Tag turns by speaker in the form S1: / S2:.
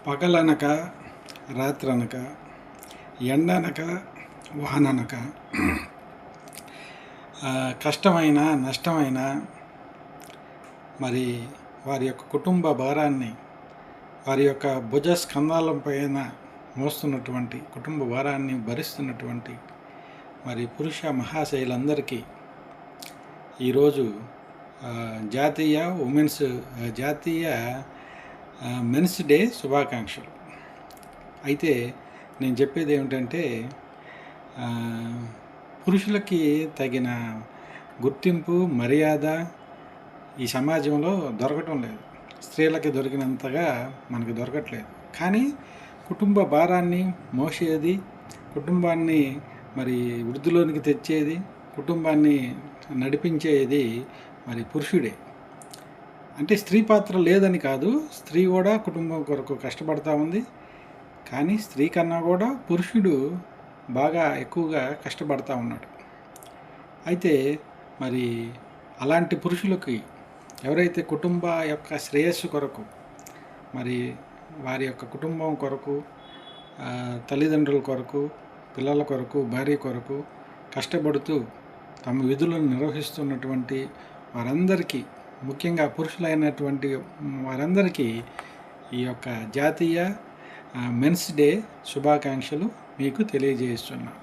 S1: పగలనక రాత్రనక ఎండనక వాననక కష్టమైన నష్టమైన మరి వారి యొక్క కుటుంబ భారాన్ని వారి యొక్క భుజ స్కంధాలపైన మోస్తున్నటువంటి కుటుంబ భారాన్ని భరిస్తున్నటువంటి మరి పురుష మహాశైలందరికీ ఈరోజు జాతీయ మెన్స్ డే శుభాకాంక్షలు. అయితే నేను చెప్పేది ఏమిటంటే, పురుషులకి తగిన గుర్తింపు మర్యాద ఈ సమాజంలో దొరకటం లేదు. స్త్రీలకి దొరికినంతగా మనకు దొరకట్లేదు. కానీ కుటుంబ భారాన్ని మోసేది, కుటుంబాన్ని మరి వృద్ధిలోనికి తెచ్చేది, కుటుంబాన్ని నడిపించేది మరి పురుషుడే. అంటే స్త్రీ పాత్ర లేదని కాదు, స్త్రీ కూడా కుటుంబం కొరకు కష్టపడతా ఉంది. కానీ స్త్రీ కన్నా కూడా పురుషుడు బాగా ఎక్కువగా కష్టపడతా ఉన్నాడు. అయితే మరి అలాంటి పురుషులకి ఎవరైతే కుటుంబ యొక్క శ్రేయస్సు కొరకు, మరి వారి యొక్క కుటుంబం కొరకు, తల్లిదండ్రుల కొరకు, పిల్లల కొరకు, భార్య కొరకు కష్టపడుతూ తమ విధులను నిర్వహిస్తున్నటువంటి వారందరికీ, ముఖ్యంగా పురుషులైనటువంటి వారందరికీ ఈ యొక్క జాతీయ మెన్స్ డే శుభాకాంక్షలు మీకు తెలియజేస్తున్నాను.